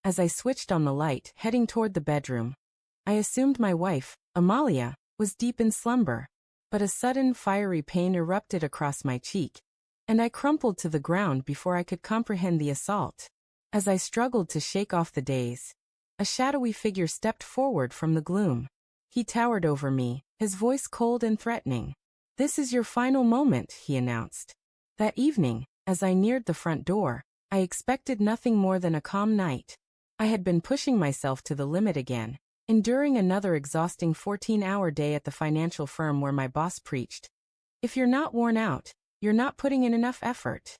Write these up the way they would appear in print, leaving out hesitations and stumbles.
As I switched on the light, heading toward the bedroom, I assumed my wife, Amalia, was deep in slumber. But a sudden fiery pain erupted across my cheek, and I crumpled to the ground before I could comprehend the assault. As I struggled to shake off the daze, a shadowy figure stepped forward from the gloom. He towered over me, his voice cold and threatening. "This is your final moment," he announced. That evening, as I neared the front door, I expected nothing more than a calm night. I had been pushing myself to the limit again, enduring another exhausting 14-hour day at the financial firm where my boss preached, "If you're not worn out, you're not putting in enough effort."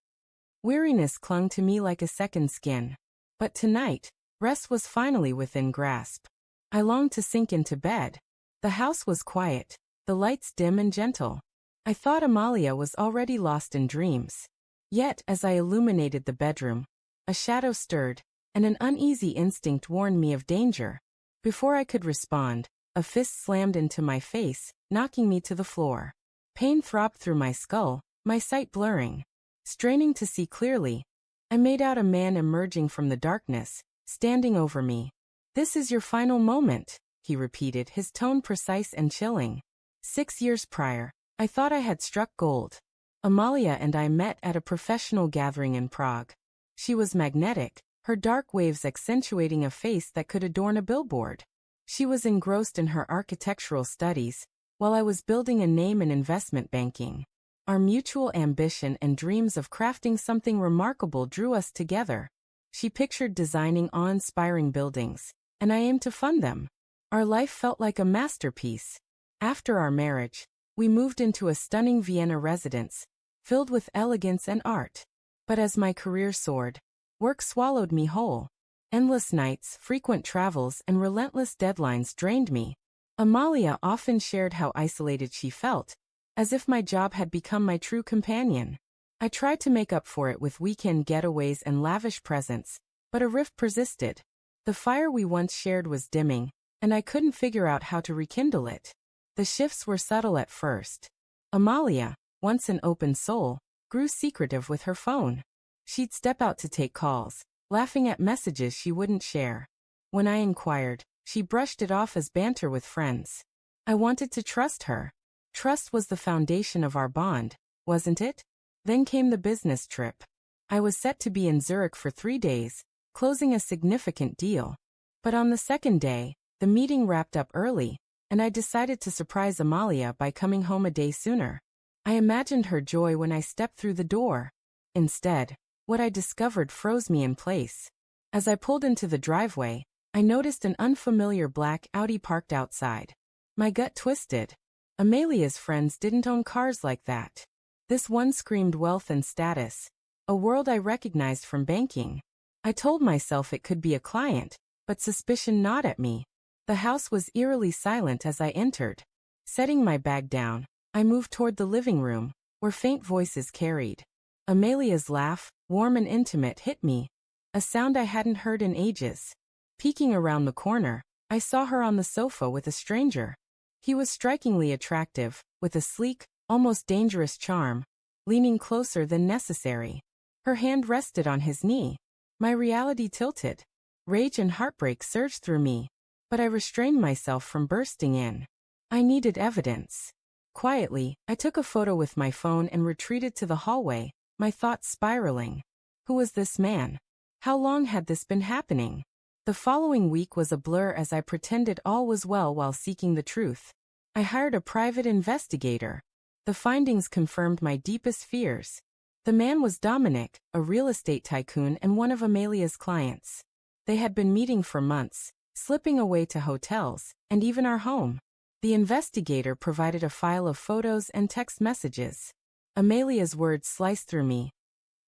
Weariness clung to me like a second skin. But tonight, rest was finally within grasp. I longed to sink into bed. The house was quiet, the lights dim and gentle. I thought Amalia was already lost in dreams. Yet, as I illuminated the bedroom, a shadow stirred, and an uneasy instinct warned me of danger. Before I could respond, a fist slammed into my face, knocking me to the floor. Pain throbbed through my skull, my sight blurring. Straining to see clearly, I made out a man emerging from the darkness, standing over me. "This is your final moment," he repeated, his tone precise and chilling. 6 years prior, I thought I had struck gold. Amalia and I met at a professional gathering in Prague. She was magnetic, her dark waves accentuating a face that could adorn a billboard. She was engrossed in her architectural studies, while I was building a name in investment banking. Our mutual ambition and dreams of crafting something remarkable drew us together. She pictured designing awe-inspiring buildings, and I aimed to fund them. Our life felt like a masterpiece. After our marriage, we moved into a stunning Vienna residence, filled with elegance and art. But as my career soared, work swallowed me whole. Endless nights, frequent travels, and relentless deadlines drained me. Amalia often shared how isolated she felt, as if my job had become my true companion. I tried to make up for it with weekend getaways and lavish presents, but a rift persisted. The fire we once shared was dimming, and I couldn't figure out how to rekindle it. The shifts were subtle at first. Amalia, once an open soul, grew secretive with her phone. She'd step out to take calls, laughing at messages she wouldn't share. When I inquired, she brushed it off as banter with friends. I wanted to trust her. Trust was the foundation of our bond, wasn't it? Then came the business trip. I was set to be in Zurich for 3 days, closing a significant deal. But on the second day, the meeting wrapped up early, and I decided to surprise Amalia by coming home a day sooner. I imagined her joy when I stepped through the door. Instead, what I discovered froze me in place. As I pulled into the driveway, I noticed an unfamiliar black Audi parked outside. My gut twisted. Amalia's friends didn't own cars like that. This one screamed wealth and status, a world I recognized from banking. I told myself it could be a client, but suspicion gnawed at me. The house was eerily silent as I entered. Setting my bag down, I moved toward the living room, where faint voices carried. Amalia's laugh, warm and intimate, hit me, a sound I hadn't heard in ages. Peeking around the corner, I saw her on the sofa with a stranger. He was strikingly attractive, with a sleek, almost dangerous charm, leaning closer than necessary. Her hand rested on his knee. My reality tilted. Rage and heartbreak surged through me, but I restrained myself from bursting in. I needed evidence. Quietly, I took a photo with my phone and retreated to the hallway, my thoughts spiraling. Who was this man? How long had this been happening? The following week was a blur as I pretended all was well while seeking the truth. I hired a private investigator. The findings confirmed my deepest fears. The man was Dominic, a real estate tycoon and one of Amalia's clients. They had been meeting for months, slipping away to hotels, and even our home. The investigator provided a file of photos and text messages. Amalia's words sliced through me.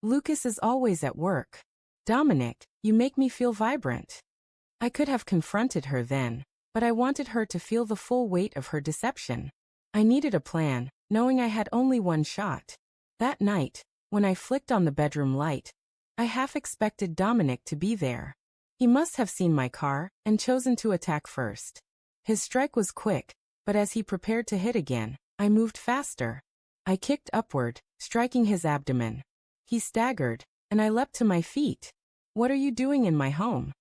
"Lucas is always at work. Dominic, you make me feel vibrant." I could have confronted her then, but I wanted her to feel the full weight of her deception. I needed a plan, knowing I had only one shot. That night, when I flicked on the bedroom light, I half expected Dominic to be there. He must have seen my car and chosen to attack first. His strike was quick, but as he prepared to hit again, I moved faster. I kicked upward, striking his abdomen. He staggered, and I leapt to my feet. "What are you doing in my home?"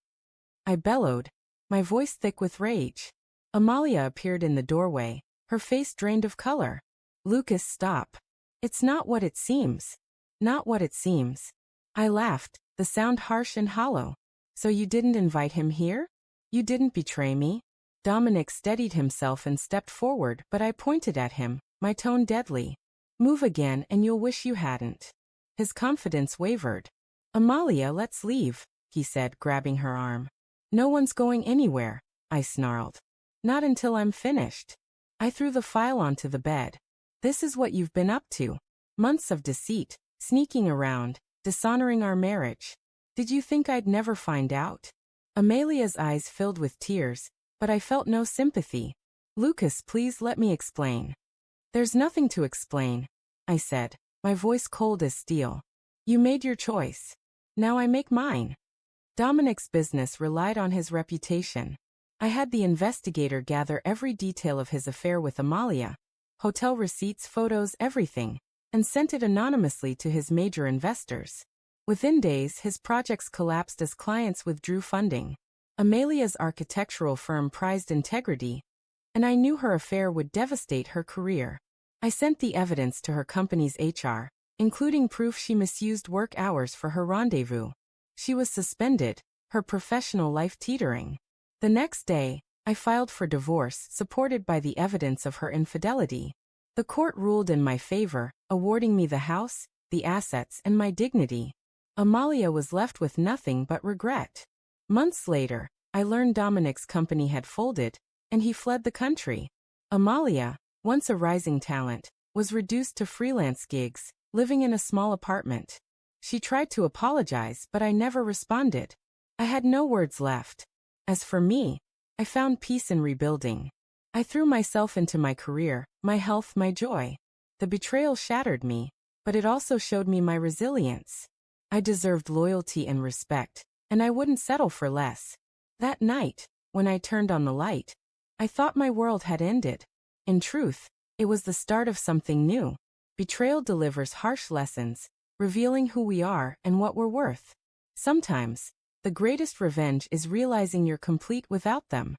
I bellowed, my voice thick with rage. Amalia appeared in the doorway, her face drained of color. Lucas, stop. It's not what it seems. Not what it seems. I laughed, the sound harsh and hollow. So you didn't invite him here? You didn't betray me? Dominic steadied himself and stepped forward, but I pointed at him, my tone deadly. Move again and you'll wish you hadn't. His confidence wavered. Amalia, let's leave, he said, grabbing her arm. No one's going anywhere, I snarled. Not until I'm finished. I threw the file onto the bed. This is what you've been up to. Months of deceit, sneaking around, dishonoring our marriage. Did you think I'd never find out? Amalia's eyes filled with tears, but I felt no sympathy. Lucas, please let me explain. There's nothing to explain, I said, my voice cold as steel. You made your choice. Now I make mine. Dominic's business relied on his reputation. I had the investigator gather every detail of his affair with Amalia, hotel receipts, photos, everything, and sent it anonymously to his major investors. Within days, his projects collapsed as clients withdrew funding. Amalia's architectural firm prized integrity, and I knew her affair would devastate her career. I sent the evidence to her company's HR, including proof she misused work hours for her rendezvous. She was suspended, her professional life teetering. The next day, I filed for divorce, supported by the evidence of her infidelity. The court ruled in my favor, awarding me the house, the assets, and my dignity. Amalia was left with nothing but regret. Months later, I learned Dominic's company had folded, and he fled the country. Amalia, once a rising talent, was reduced to freelance gigs, living in a small apartment. She tried to apologize, but I never responded. I had no words left. As for me, I found peace in rebuilding. I threw myself into my career, my health, my joy. The betrayal shattered me, but it also showed me my resilience. I deserved loyalty and respect, and I wouldn't settle for less. That night, when I turned on the light, I thought my world had ended. In truth, it was the start of something new. Betrayal delivers harsh lessons, revealing who we are and what we're worth. Sometimes, the greatest revenge is realizing you're complete without them.